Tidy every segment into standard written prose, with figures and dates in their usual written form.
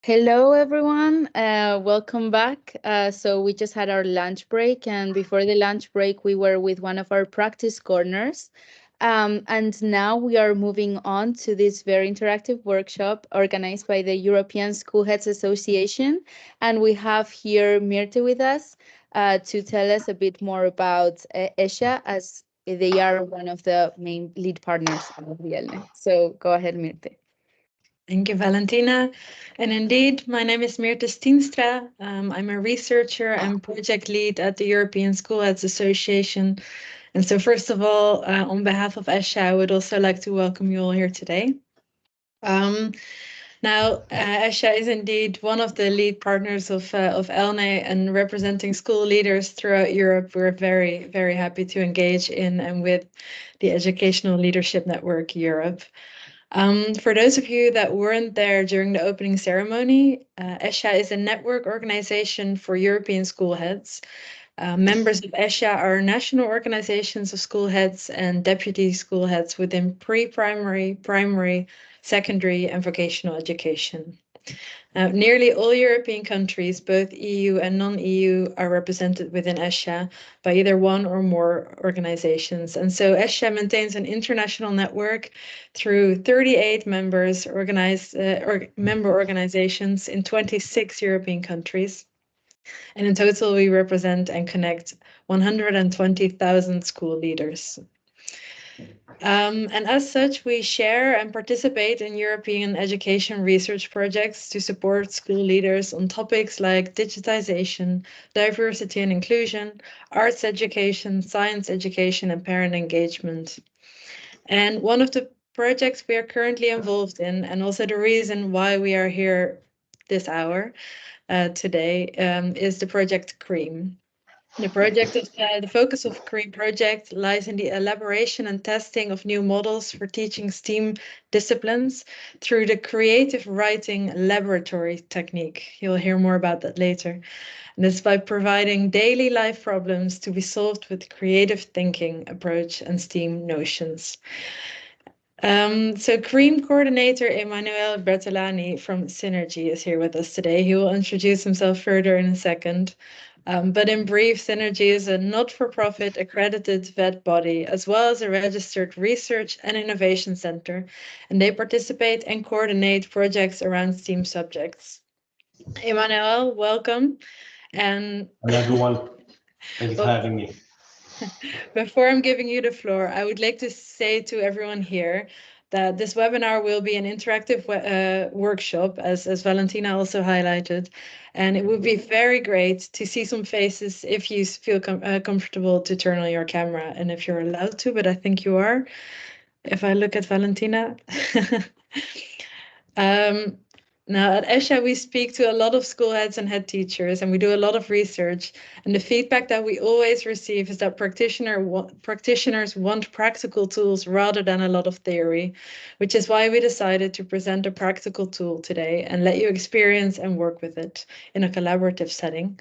Hello, everyone. Welcome back. So we just had our lunch break, and before the lunch break, we were with one of our practice corners. And now we are moving on to this very interactive workshop organized by the European School Heads Association. And we have here Mirte with us to tell us a bit more about ESHA, as they are one of the main lead partners of the EELW. So go ahead, Mirte. Thank you, Valentina. And indeed, my name is Mirte Stienstra. I'm a researcher and project lead at the European School Heads Association. And so first of all, on behalf of ESHA, I would also like to welcome you all here today. Now, ESHA is indeed one of the lead partners of ELNE, and representing school leaders throughout Europe. We're very, very happy to engage in and with the Educational Leadership Network Europe. For those of you that weren't there during the opening ceremony, ESHA is a network organization for European school heads. Members of ESHA are national organizations of school heads and deputy school heads within pre-primary, primary, secondary, and vocational education. Nearly all European countries, both EU and non-EU, are represented within ESHA by either one or more organizations. And so ESHA maintains an international network through 38 members member organizations in 26 European countries. And in total, we represent and connect 120,000 school leaders. And as such, we share and participate in European education research projects to support school leaders on topics like digitization, diversity and inclusion, arts education, science education, and parent engagement. And one of the projects we are currently involved in, and also the reason why we are here this hour today, is the project CREAM. The focus of CREAM project lies in the elaboration and testing of new models for teaching STEAM disciplines through the creative writing laboratory technique. You'll hear more about that later. And it's by providing daily life problems to be solved with creative thinking approach and STEAM notions. So CREAM coordinator Emanuele Bertolani from Sinergie is here with us today. He will introduce himself further in a second. But in brief, Sinergie is a not-for-profit accredited vet body, as well as a registered research and innovation center, and they participate and coordinate projects around STEAM subjects. Emanuele, welcome. And hello, everyone. Thank you for having me. Before I'm giving you the floor, I would like to say to everyone here that this webinar will be an interactive workshop, as Valentina also highlighted, and it would be very great to see some faces if you feel comfortable to turn on your camera, and if you're allowed to, but I think you are, if I look at Valentina. Now, at ESHA, we speak to a lot of school heads and head teachers, and we do a lot of research. And the feedback that we always receive is that practitioners want practical tools rather than a lot of theory, which is why we decided to present a practical tool today and let you experience and work with it in a collaborative setting.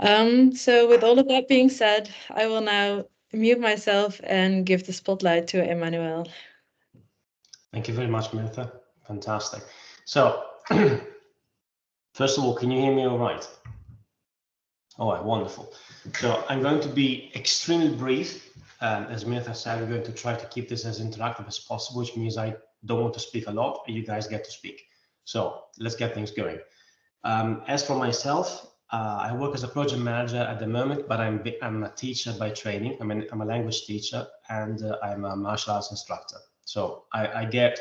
So with all of that being said, I will now mute myself and give the spotlight to Emanuele. Thank you very much, Mirtha. Fantastic. So, first of all, can you hear me all right? All right, wonderful. So I'm going to be extremely brief. As Mirtha said, I'm going to try to keep this as interactive as possible, which means I don't want to speak a lot, and you guys get to speak. So let's get things going. As for myself, I work as a project manager at the moment, but I'm a teacher by training. I'm a language teacher, and I'm a martial arts instructor. So I get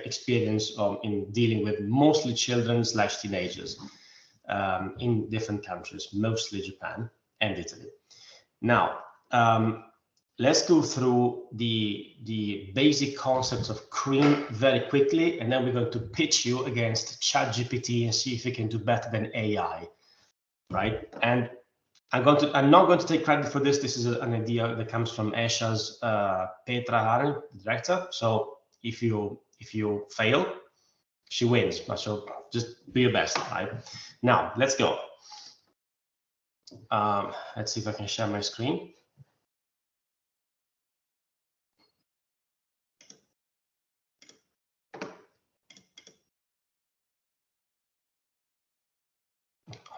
experience in dealing with mostly children/teenagers in different countries, mostly Japan and Italy. Now, let's go through the basic concepts of CREAM very quickly, and then we're going to pitch you against ChatGPT and see if we can do better than AI, right? And I'm not going to take credit for this. This is an idea that comes from ESHA's Petra Haren, the director. So if you fail, she wins. So just do your best, right? Now, let's go. Let's see if I can share my screen.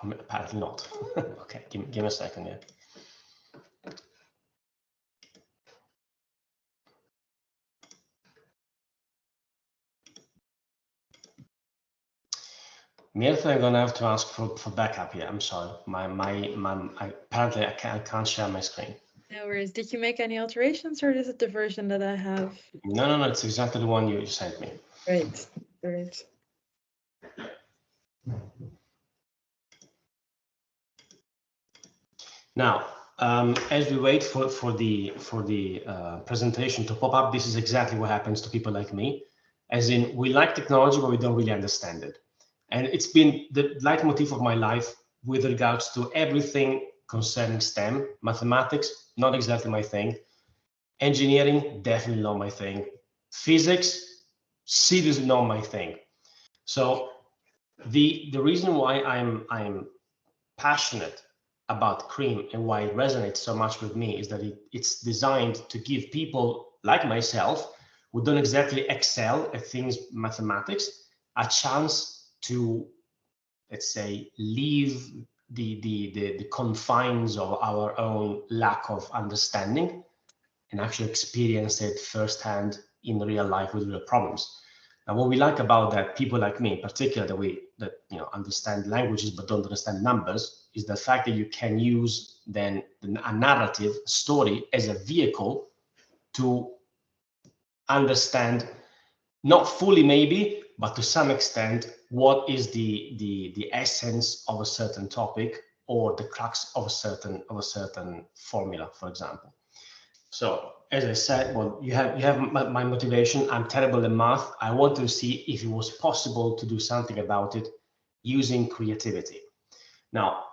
apparently not. Okay, give me a second here. Mirtha, I'm gonna have to ask for backup here. I'm sorry. Apparently I can't share my screen. No worries. Did you make any alterations, or is it the version that I have? No, it's exactly the one you sent me. Great. Now, as we wait for the presentation to pop up, this is exactly what happens to people like me. As in, we like technology, but we don't really understand it. And it's been the leitmotif of my life with regards to everything concerning STEM. Mathematics, not exactly my thing. Engineering, definitely not my thing. Physics, seriously not my thing. So the reason why I'm passionate about CREAM and why it resonates so much with me is that it's designed to give people like myself who don't exactly excel at things mathematics a chance to, let's say, leave the confines of our own lack of understanding and actually experience it firsthand in real life with real problems. Now, what we like about that, people like me in particular, that understand languages but don't understand numbers, is the fact that you can use then a narrative story as a vehicle to understand, not fully maybe, but to some extent, what is the essence of a certain topic or the crux of a certain formula, for example. So as I said, well, you have my motivation. I'm terrible in math. I want to see if it was possible to do something about it using creativity. Now,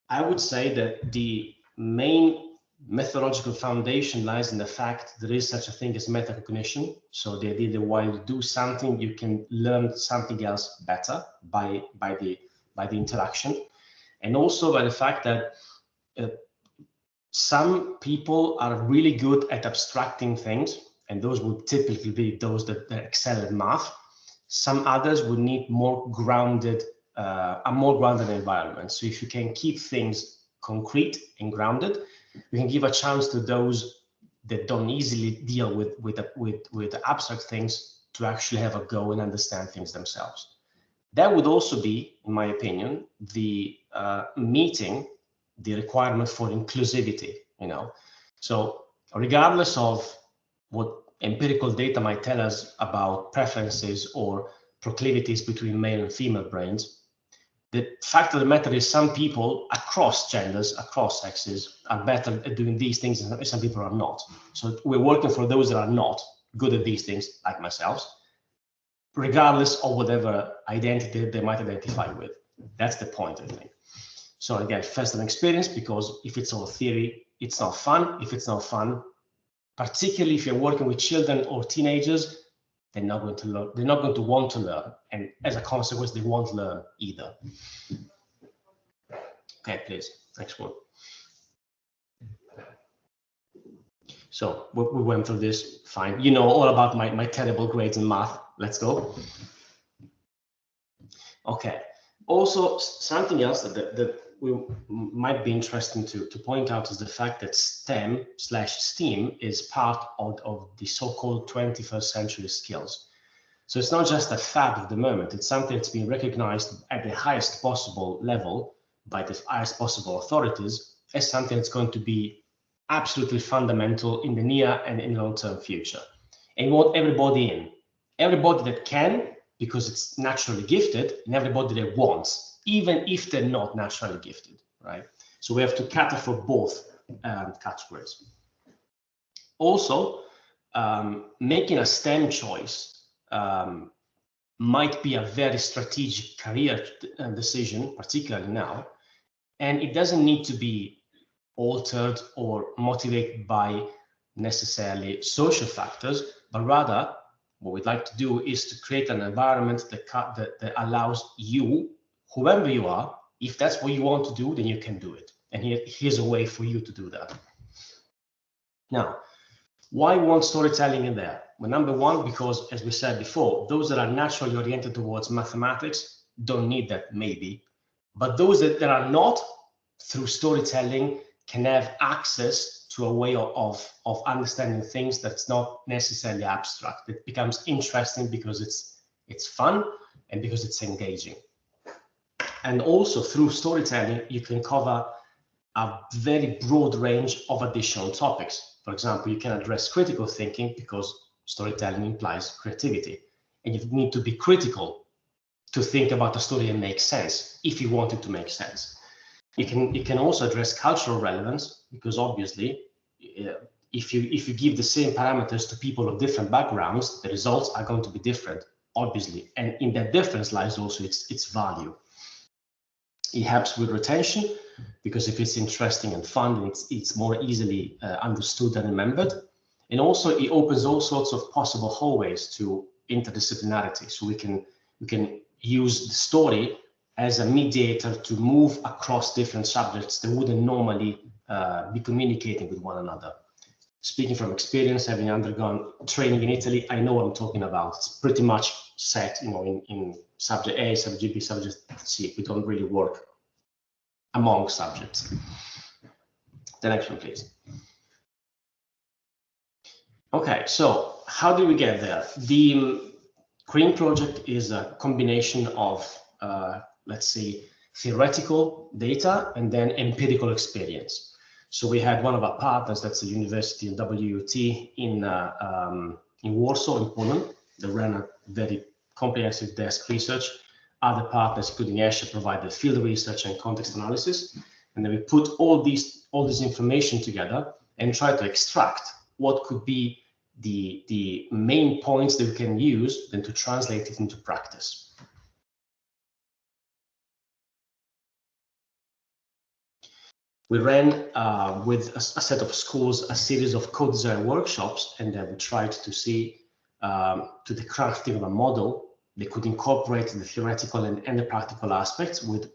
I would say that the main methodological foundation lies in the fact there is such a thing as metacognition. So the idea that while you do something, you can learn something else better by the interaction, and also by the fact that some people are really good at abstracting things, and those would typically be those that excel at math. Some others would need more grounded, a more grounded environment. So if you can keep things concrete and grounded, you can give a chance to those that don't easily deal with abstract things to actually have a go and understand things themselves. That would also be, in my opinion, the meeting the requirement for inclusivity, So regardless of what empirical data might tell us about preferences or proclivities between male and female brains, the fact of the matter is some people across genders, across sexes, are better at doing these things and some people are not. So we're working for those that are not good at these things, like myself, regardless of whatever identity they might identify with. That's the point, I think. So again, first an experience, because if it's all theory, it's not fun. If it's not fun, particularly if you're working with children or teenagers, they're not going to learn. They're not going to want to learn, and as a consequence, they won't learn either. Okay, please, next one. So we went through this, fine. You know all about my terrible grades in math. Let's go. Okay. Also, something else that might be interesting to point out is the fact that STEM/STEAM is part of the so-called 21st century skills. So it's not just a fad of the moment, it's something that's been recognized at the highest possible level by the highest possible authorities as something that's going to be absolutely fundamental in the near and in long-term future. And we want everybody in, everybody that can, because it's naturally gifted, and everybody that wants, even if they're not naturally gifted, right? So we have to cater for both categories. Also, making a STEM choice might be a very strategic career decision, particularly now, and it doesn't need to be altered or motivated by necessarily social factors, but rather what we'd like to do is to create an environment that allows you, whoever you are, if that's what you want to do, then you can do it. And here's a way for you to do that. Now, why want storytelling in there? Well, number one, because as we said before, those that are naturally oriented towards mathematics don't need that maybe, But those that are not, through storytelling, can have access to a way of understanding things that's not necessarily abstract. It becomes interesting because it's fun and because it's engaging. And also through storytelling, you can cover a very broad range of additional topics. For example, you can address critical thinking because storytelling implies creativity, and you need to be critical to think about a story and make sense if you want it to make sense. You can also address cultural relevance because obviously, if you give the same parameters to people of different backgrounds, the results are going to be different, obviously, and in that difference lies also its value. It helps with retention because if it's interesting and fun, it's more easily understood and remembered. And also it opens all sorts of possible hallways to interdisciplinarity. So we can use the story as a mediator to move across different subjects that wouldn't normally be communicating with one another. Speaking from experience, having undergone training in Italy, I know what I'm talking about. It's pretty much set, in subject A, subject B, subject C. We don't really work among subjects. The next one, please. Okay, so how do we get there? The CREAM project is a combination of, let's say, theoretical data and then empirical experience. So we had one of our partners, that's the University of WUT in Warsaw, in Poland, that ran a very comprehensive desk research. Other partners, including ESHA, provided field research and context analysis. And then we put all this information together and try to extract what could be the main points that we can use, then to translate it into practice. We ran with a set of schools a series of co-design workshops, and then we tried to see to the crafting of a model that could incorporate the theoretical and the practical aspects with,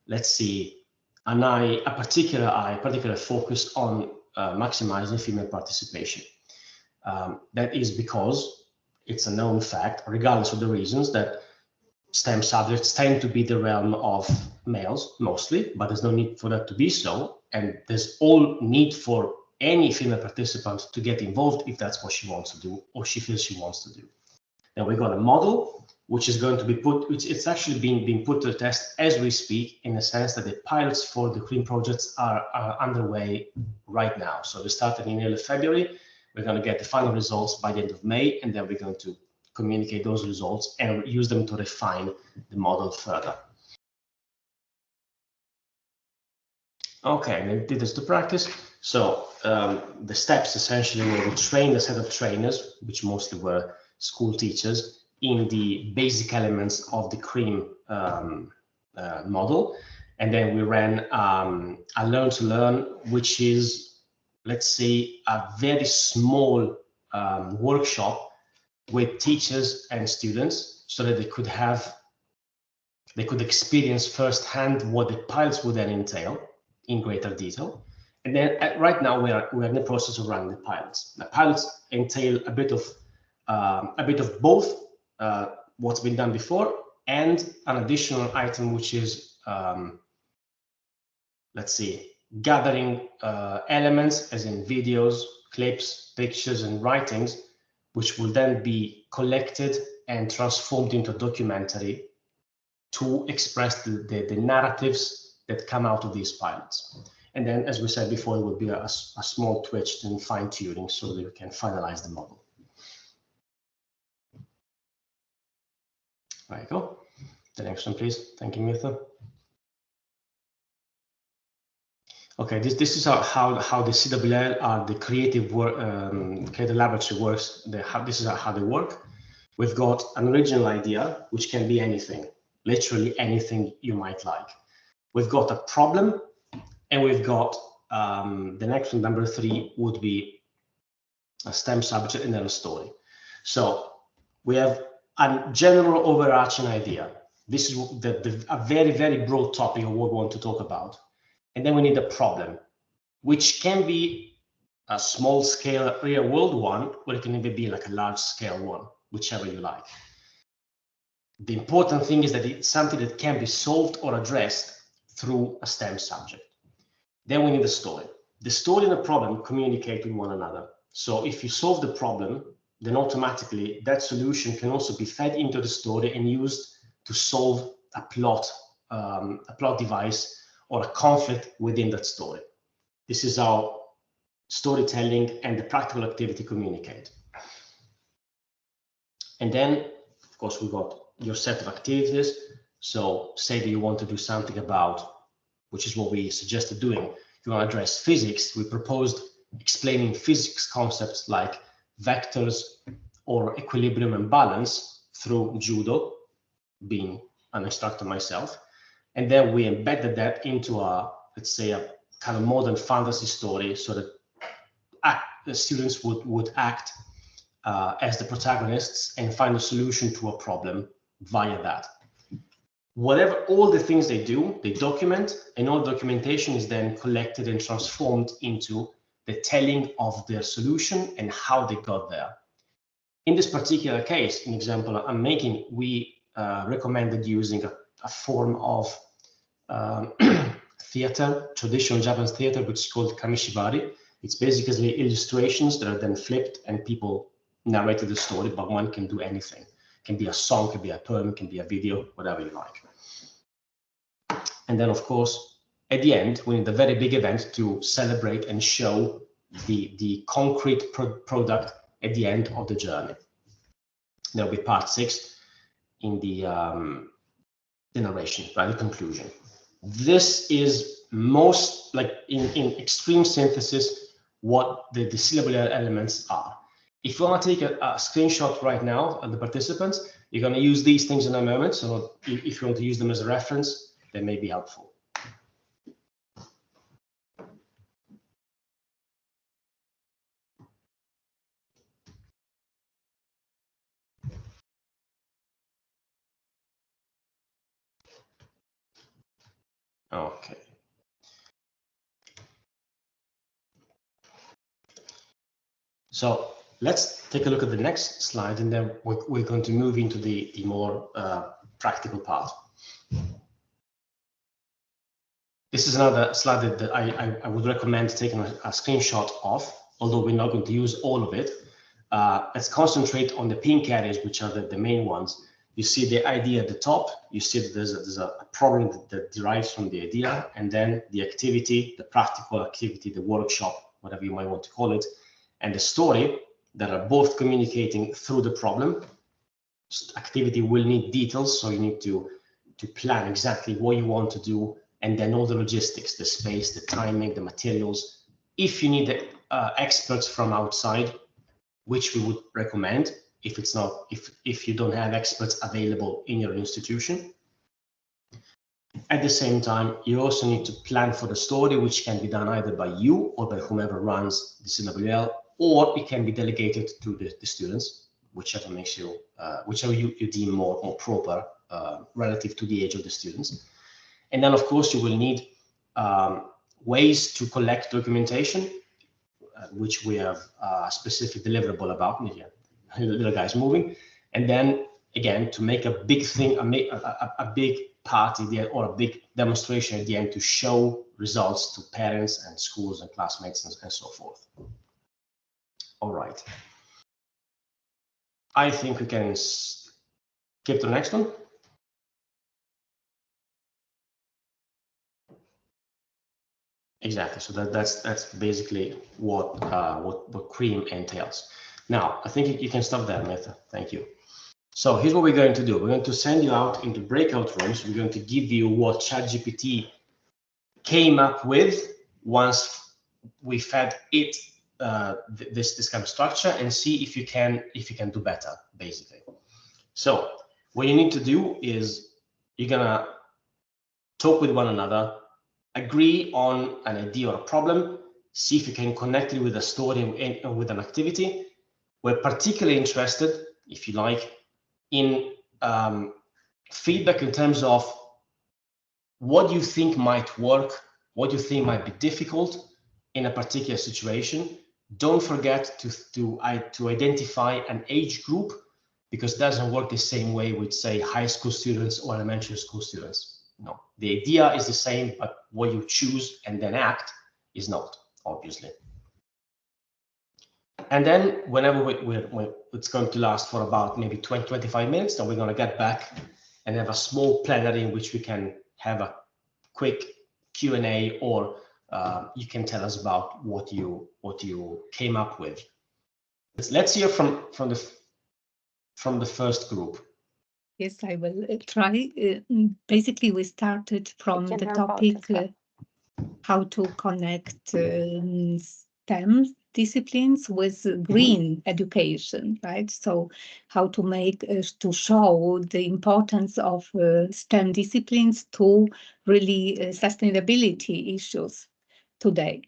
let's see, a particular focus on maximizing female participation. That is because it's a known fact, regardless of the reasons, that STEM subjects tend to be the realm of males mostly, but there's no need for that to be so. And there's all need for any female participant to get involved if that's what she wants to do or she feels she wants to do. Then we got a model which is going to be it's actually being put to the test as we speak, in the sense that the pilots for the CREAM projects are underway right now. So we started in early February. We're going to get the final results by the end of May, and then we're going to communicate those results and use them to refine the model further. Okay, we did this to practice. So the steps essentially were we trained a set of trainers, which mostly were school teachers, in the basic elements of the CREAM model. And then we ran a learn to learn, which is, let's say, a very small workshop with teachers and students, so that they could experience firsthand what the pilots would then entail in greater detail. And then right now we're in the process of running the pilots. The pilots entail a bit of both what's been done before and an additional item, which is let's see, gathering elements, as in videos, clips, pictures, and writings, which will then be collected and transformed into a documentary to express the narratives that come out of these pilots. And then, as we said before, it will be a small twitch and fine-tuning so that we can finalize the model. There you go. The next one, please. Thank you, Mirtha. Okay, this is how the CWL, the creative laboratory works. This is how they work. We've got an original idea, which can be anything, literally anything you might like. We've got a problem, and we've got the next one, number 3, would be a STEM subject and then a story. So we have a general overarching idea. This is a very, very broad topic of what we want to talk about. And then we need a problem, which can be a small scale real world one, or it can even be like a large scale one, whichever you like. The important thing is that it's something that can be solved or addressed through a STEM subject. Then we need the story. The story and the problem communicate with one another. So if you solve the problem, then automatically that solution can also be fed into the story and used to solve a plot device or a conflict within that story. This is how storytelling and the practical activity communicate. And then, of course, we got your set of activities. So say that you want to do something about, which is what we suggested doing, if you want to address physics, we proposed explaining physics concepts like vectors or equilibrium and balance through judo, being an instructor myself. And then we embedded that into a, let's say, a kind of modern fantasy story, so that the students would act as the protagonists and find a solution to a problem via that. Whatever, all the things they do, they document, and all documentation is then collected and transformed into the telling of their solution and how they got there. In this particular case, an example I'm making, we recommended using a form of theater, traditional Japanese theater, which is called kamishibari. It's basically illustrations that are then flipped and people narrated the story, but one can do anything. It can be a song, can be a poem, can be a video, whatever you like. And then, of course, at the end, we need a very big event to celebrate and show the concrete product at the end of the journey. There'll be part 6 in the narration, right, the conclusion. This is most, like in extreme synthesis, what the syllable elements are. If you want to take a screenshot right now of the participants, you're going to use these things in a moment. So if you want to use them as a reference, they may be helpful. Okay. So let's take a look at the next slide, and then we're going to move into the more practical part. This is another slide that I would recommend taking a screenshot of, although we're not going to use all of it. Let's concentrate on the pink areas, which are the main ones. You see the idea at the top. You see that there's a problem that derives from the idea, and then the activity, the practical activity, the workshop, whatever you might want to call it, and the story that are both communicating through the problem. Activity will need details, so you need to plan exactly what you want to do, and then all the logistics, the space, the timing, the materials. If you need experts from outside, which we would recommend, if you don't have experts available in your institution. At the same time, you also need to plan for the story, which can be done either by you or by whomever runs the CWL, or it can be delegated to the students, whichever makes you, whichever you deem more proper relative to the age of the students. And then, of course, you will need ways to collect documentation, which we have a specific deliverable about. Little guy's moving. And then, again, to make a big thing, a big party or a big demonstration at the end to show results to parents and schools and classmates and so forth. All right. I think we can skip to the next one. Exactly. So that's basically what CREAM entails. Now, I think you can stop there, Meta. Thank you. So here's what we're going to do. We're going to send you out into breakout rooms. We're going to give you what ChatGPT came up with once we fed it this kind of structure, and see if you can do better, basically. So what you need to do is you're gonna talk with one another, agree on an idea or a problem, see if you can connect it with a story and with an activity. We're particularly interested, if you like, in feedback in terms of what you think might work, what you think might be difficult in a particular situation. Don't forget to identify an age group because it doesn't work the same way with, say, high school students or elementary school students. No, the idea is the same, but what you choose and then act is not, obviously. And then whenever it's going to last for about maybe 20-25 minutes, then we're going to get back and have a small plenary in which we can have a quick Q&A, or you can tell us about what you came up with. Let's hear from the first group. Yes, I will try. Basically, we started from the topic how to connect STEM disciplines with green education, right? So how to make, to show the importance of STEM disciplines to really sustainability issues today.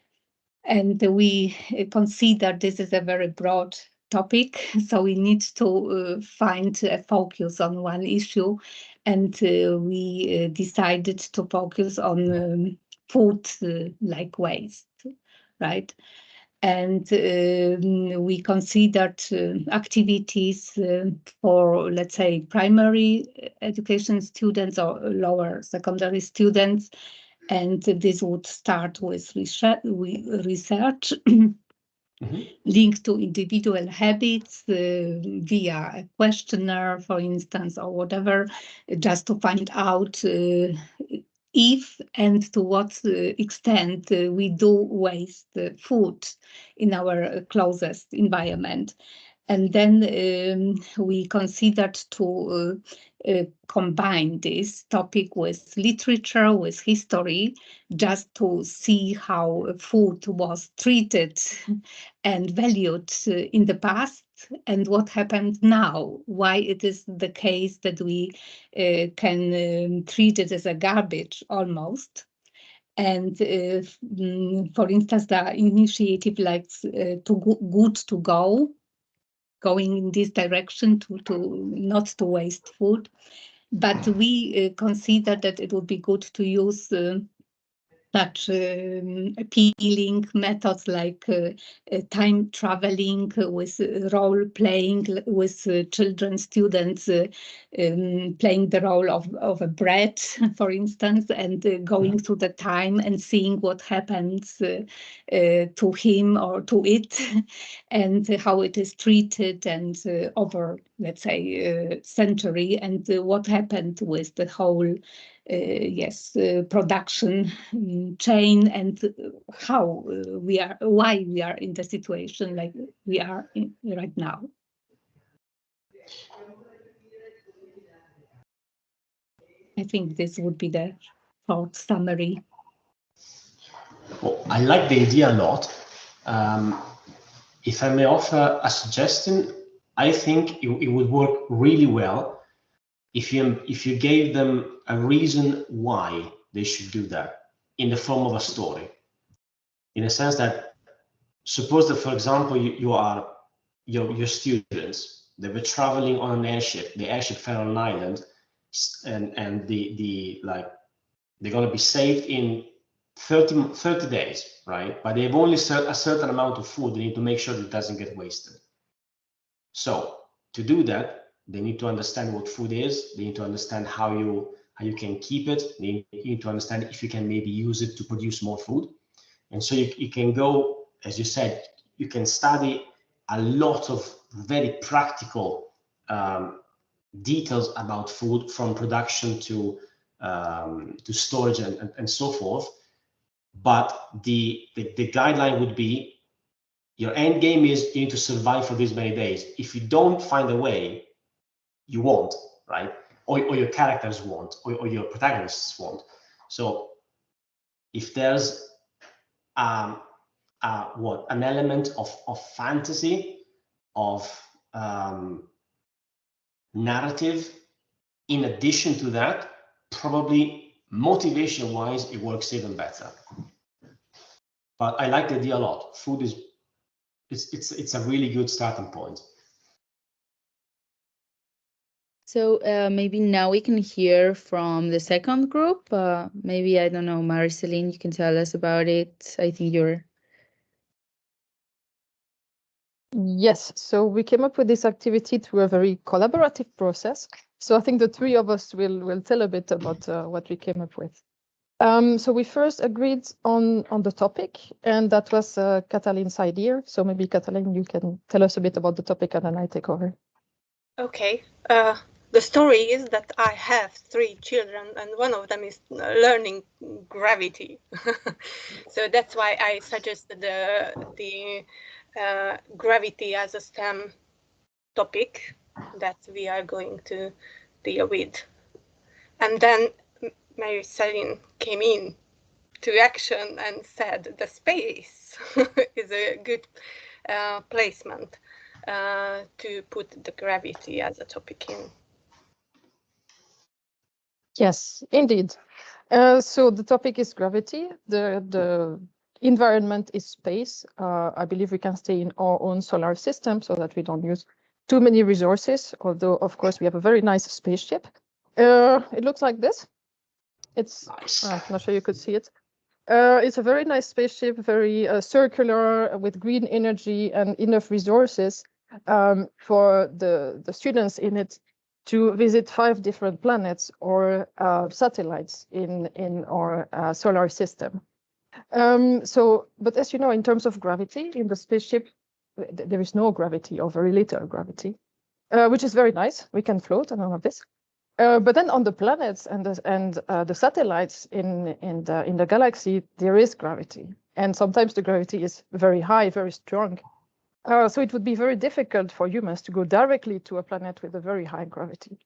And we consider this is a very broad topic, so we need to find a focus on one issue, and we decided to focus on food like waste, right? And we considered activities for, let's say, primary education students or lower secondary students. And this would start with research linked to individual habits via a questionnaire, for instance, or whatever, just to find out if and to what extent we do waste food in our closest environment. And then we considered to combine this topic with literature, with history, just to see how food was treated and valued in the past and what happened now, why it is the case that we can treat it as a garbage almost. And for instance, the initiative like Good to Go, going in this direction to not to waste food. But we consider that it would be good to use such appealing methods like time traveling with role playing with children, students playing the role of a bread, for instance, and going through the time and seeing what happens to him or to it and how it is treated and over, let's say, century, and what happened with the whole production chain, and how why we are in the situation like we are in right now. I think this would be the short summary. Well, I like the idea a lot. If I may offer a suggestion, I think it would work really well if you gave them a reason why they should do that in the form of a story. In a sense that, suppose that, for example, your students, they were traveling on an airship. The airship fell on an island, and they're going to be saved in 30 days, right? But they have only a certain amount of food. They need to make sure that it doesn't get wasted. So to do that, they need to understand what food is. They need to understand how you can keep it. They need to understand if you can maybe use it to produce more food. And so you can go, as you said, you can study a lot of very practical details about food, from production to storage and so forth. But the guideline would be, your end game is you need to survive for these many days. If you don't find a way, you won't, right? Or your characters won't, or your protagonists won't. So if there's an element of fantasy, of narrative, in addition to that, probably motivation-wise, it works even better. But I like the idea a lot. Food is it's a really good starting point. So maybe now we can hear from the second group. Maybe, I don't know, Mariceline, you can tell us about it. I think you're... Yes, so we came up with this activity through a very collaborative process. So I think the three of us will tell a bit about what we came up with. So we first agreed on the topic, and that was Catalin's idea. So maybe Catalin, you can tell us a bit about the topic, and then I take over. Okay. The story is that I have 3 children, and one of them is learning gravity. So that's why I suggested the gravity as a STEM topic that we are going to deal with. And then Mary Celine came in to action and said the space is a good placement to put the gravity as a topic in. Yes, indeed. So the topic is gravity. The environment is space. I believe we can stay in our own solar system so that we don't use too many resources, although, of course, we have a very nice spaceship. It looks like this. It's Nice. I'm not sure you could see it. It's a very nice spaceship, very circular, with green energy and enough resources for the students in it to visit 5 different planets or satellites in our solar system. But as you know, in terms of gravity, in the spaceship, there is no gravity or very little gravity, which is very nice. We can float and all of this. But then on the planets and the satellites in the galaxy, there is gravity, and sometimes the gravity is very high, very strong. So it would be very difficult for humans to go directly to a planet with a very high gravity.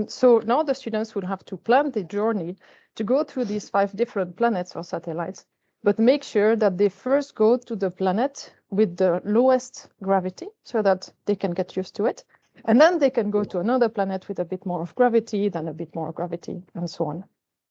So now the students will have to plan the journey to go through these 5 different planets or satellites, but make sure that they first go to the planet with the lowest gravity so that they can get used to it. And then they can go to another planet with a bit more of gravity, then a bit more gravity, and so on.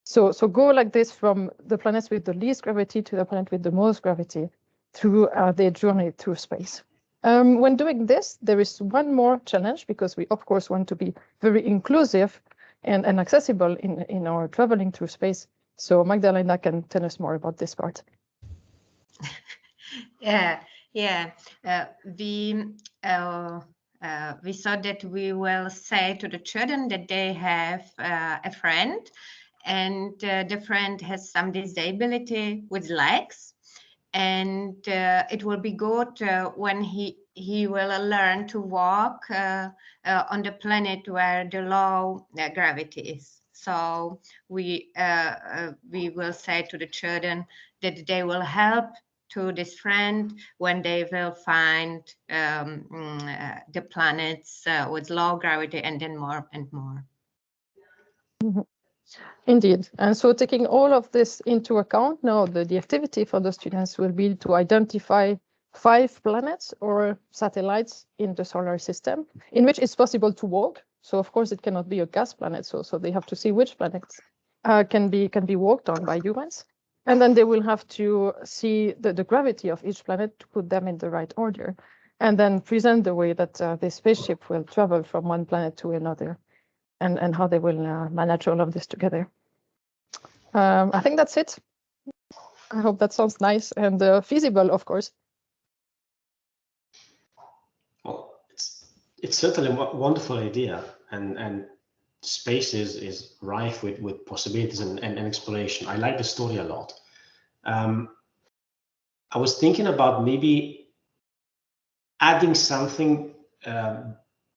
So go like this from the planets with the least gravity to the planet with the most gravity through their journey through space. When doing this, there is one more challenge, because we, of course, want to be very inclusive and accessible in our traveling through space. So Magdalena can tell us more about this part. We thought that we will say to the children that they have a friend, and the friend has some disability with legs, and it will be good when he will learn to walk on the planet where the low gravity is. So we will say to the children that they will help to this friend when they will find the planets with low gravity, and then more and more. Mm-hmm. Indeed. And so taking all of this into account, now the activity for the students will be to identify 5 planets or satellites in the solar system in which it's possible to walk. So of course it cannot be a gas planet. So they have to see which planets can be walked on by humans. And then they will have to see the gravity of each planet to put them in the right order, and then present the way that the spaceship will travel from one planet to another, and how they will manage all of this together. I think that's it. I hope that sounds nice and feasible, of course. Well, it's certainly a wonderful idea, and space is rife with possibilities and exploration. I like the story a lot. I was thinking about maybe adding something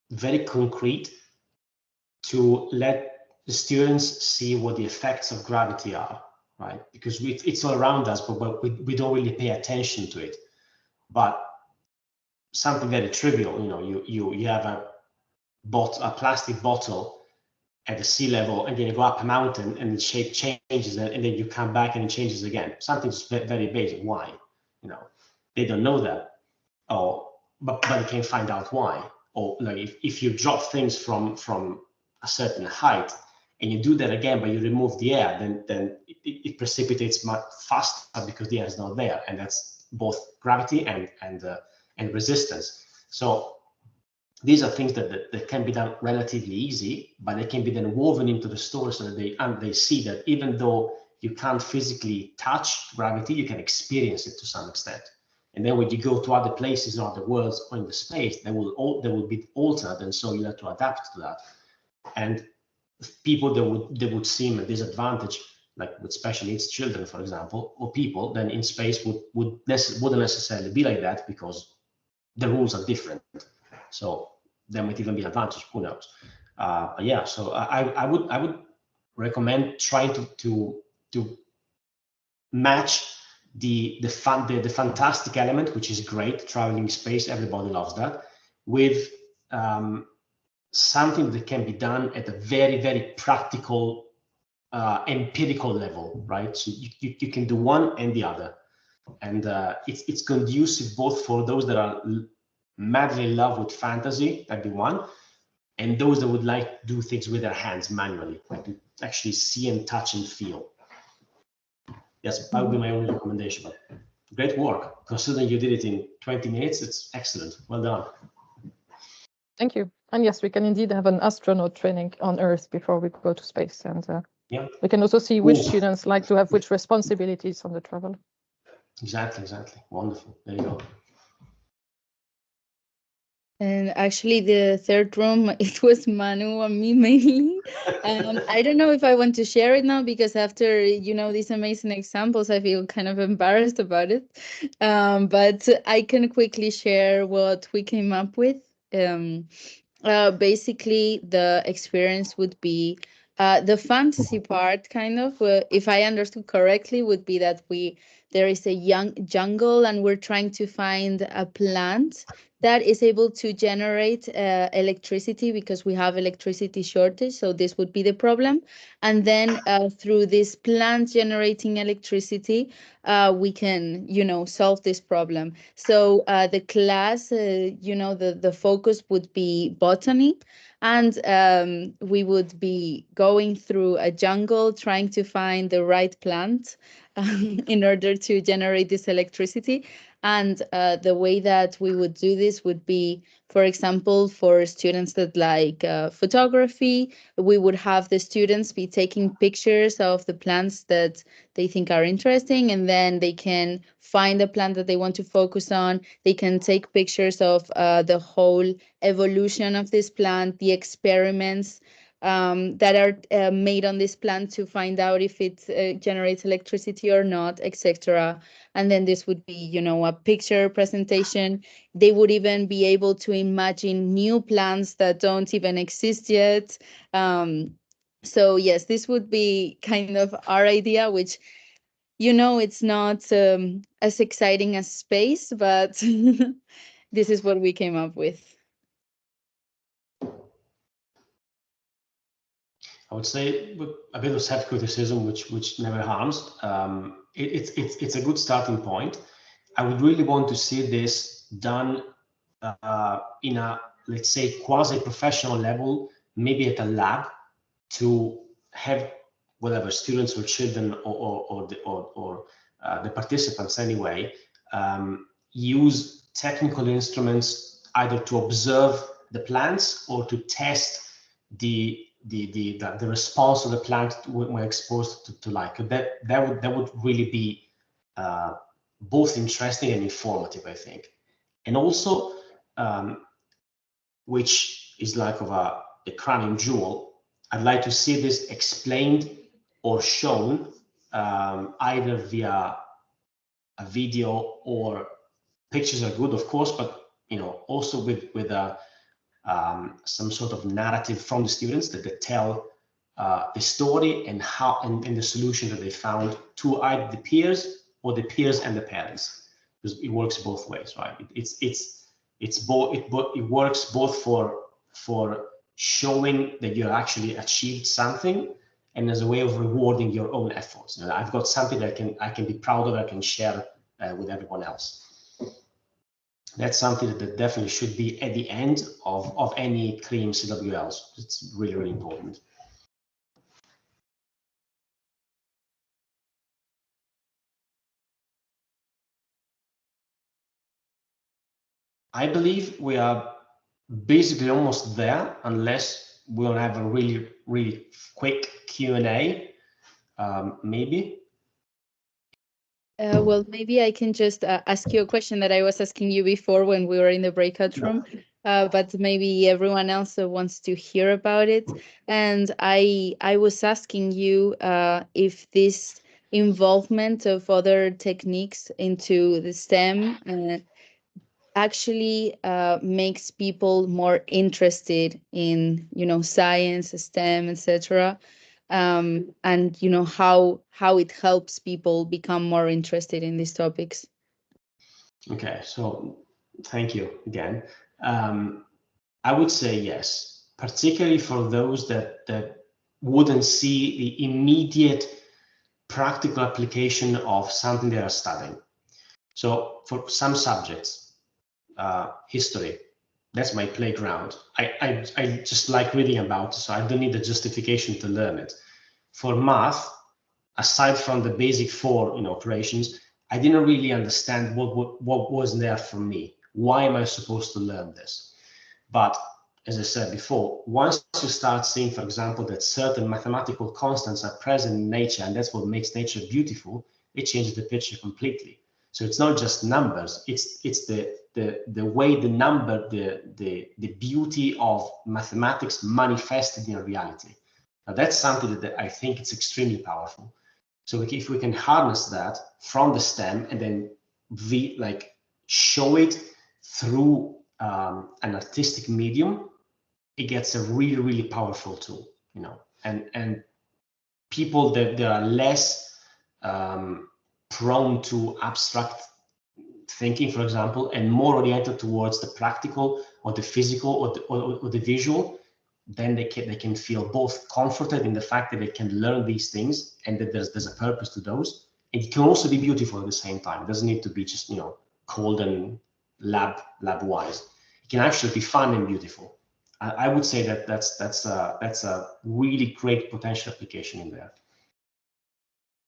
very concrete to let the students see what the effects of gravity are, right? Because it's all around us, but we don't really pay attention to it. But something very trivial, you have a plastic bottle at the sea level, and then you go up a mountain and the shape changes, and then you come back and it changes again. Something's very basic. Why? They don't know that. But they can find out why. Or like if you drop things from a certain height and you do that again, but you remove the air, then it precipitates much faster because the air is not there, and that's both gravity and resistance. So these are things that can be done relatively easy, but they can be then woven into the story so that they see that even though you can't physically touch gravity, you can experience it to some extent. And then when you go to other places or other worlds or in the space, they will be altered, and so you have to adapt to that. And people that would seem a disadvantage, like with special needs children, for example, or people, then in space wouldn't necessarily be like that, because the rules are different. So there might even be an advantage. Who knows? Yeah. So I would recommend trying to match the fantastic element, which is great, traveling space, everybody loves that, with something that can be done at a very, very practical, empirical level, right? So you can do one and the other, and it's conducive both for those that are madly in love with fantasy, that'd be one, and those that would like to do things with their hands manually, like to actually see and touch and feel. Yes, that would be my only recommendation. But great work. Considering you did it in 20 minutes, it's excellent. Well done. Thank you. And yes, we can indeed have an astronaut training on Earth before we go to space. And yeah, we can also see which students like to have which responsibilities on the travel. Exactly. Wonderful. There you go. And actually, the third room, it was Manu and me mainly. I don't know if I want to share it now, because after, these amazing examples, I feel kind of embarrassed about it. But I can quickly share what we came up with. Basically, the experience would be the fantasy part, kind of, if I understood correctly, would be that there is a young jungle, and we're trying to find a plant that is able to generate electricity, because we have electricity shortage. So this would be the problem. And then through this plant generating electricity, we can, solve this problem. So the class, the focus would be botany. And we would be going through a jungle trying to find the right plant in order to generate this electricity. And the way that we would do this would be, for example, for students that like photography, we would have the students be taking pictures of the plants that they think are interesting, and then they can find a plant that they want to focus on. They can take pictures of the whole evolution of this plant, the experiments that are made on this plant to find out if it generates electricity or not, etc. And then this would be, a picture presentation. They would even be able to imagine new plants that don't even exist yet. So yes, this would be kind of our idea, which, it's not as exciting as space, but this is what we came up with. I would say with a bit of self-criticism, which never harms. It's a good starting point. I would really want to see this done in a, let's say, quasi-professional level, maybe at a lab, to have whatever students or children or the participants anyway use technical instruments either to observe the plants or to test the response of the plant when exposed to light. That would really be both interesting and informative, I think. And also, which is like of a crowning jewel, I'd like to see this explained or shown either via a video, or pictures are good, of course, but also with some sort of narrative from the students that tell the story and how and the solution that they found to either the peers or the peers and the parents, because it works both ways, right? It works both for showing that you actually achieved something, and as a way of rewarding your own efforts. I've got something that I can be proud of, I can share with everyone else. That's something that definitely should be at the end of any CREAM CWLs. It's really, really important. I believe we are basically almost there, unless we'll have a really, really quick Q&A, maybe. Well, maybe I can just ask you a question that I was asking you before when we were in the breakout room, but maybe everyone else wants to hear about it. And I was asking you if this involvement of other techniques into the STEM actually makes people more interested in, science, STEM, etc. And how it helps people become more interested in these topics. Okay, so thank you again. I would say yes, particularly for those that wouldn't see the immediate practical application of something they are studying. So for some subjects, history, that's my playground. I just like reading about it, so I don't need a justification to learn it. For math, aside from the basic 4 operations, I didn't really understand what was there for me. Why am I supposed to learn this? But as I said before, once you start seeing, for example, that certain mathematical constants are present in nature, and that's what makes nature beautiful, it changes the picture completely. So it's not just numbers, it's the way the number, the beauty of mathematics manifested in reality. Now that's something that I think it's extremely powerful. So if we can harness that from the STEM and then show it through an artistic medium, it gets a really, really powerful tool, and people that are less prone to abstract thinking, for example, and more oriented towards the practical or the physical or the visual, then they can feel both comforted in the fact that they can learn these things and that there's a purpose to those. And it can also be beautiful at the same time. It doesn't need to be just cold and lab wise. It can actually be fun and beautiful. I would say that that's a really great potential application in there.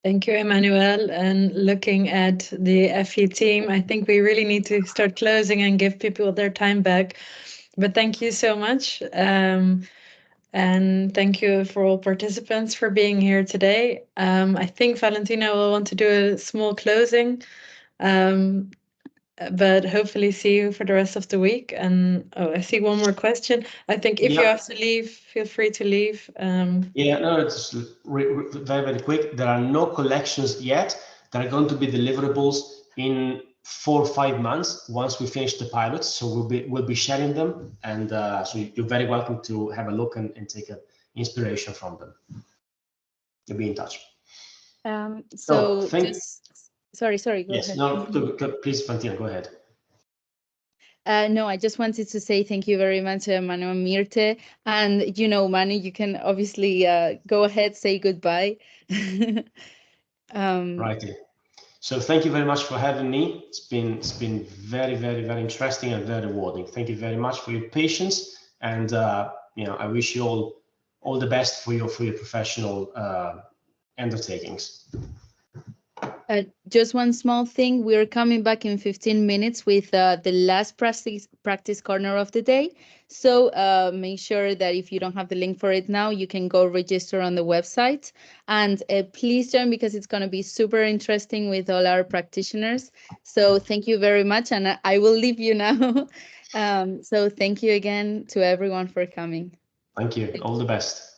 Thank you, Emanuele. And looking at the FE team, I think we really need to start closing and give people their time back. But thank you so much. And thank you for all participants for being here today. I think Valentina will want to do a small closing, but hopefully see you for the rest of the week. And I see one more question. I think if you have to leave, feel free to leave. Yeah, no, it's very, very quick. There are no collections yet. There are going to be deliverables in 4 or 5 months once we finish the pilots. So we'll be sharing them, and so you're very welcome to have a look and take an inspiration from them. You'll be in touch. Sorry, go yes, ahead. No, please, Valentina, go ahead. No, I just wanted to say thank you very much, Manu and Mirte. And, Manu, you can obviously go ahead, say goodbye. Righty. So thank you very much for having me. It's been very, very, very interesting and very rewarding. Thank you very much for your patience. And, I wish you all the best for your professional undertakings. Just one small thing. We're coming back in 15 minutes with the last practice corner of the day. So make sure that if you don't have the link for it now, you can go register on the website. And please join, because it's going to be super interesting with all our practitioners. So thank you very much. And I will leave you now. So thank you again to everyone for coming. Thank you. All the best.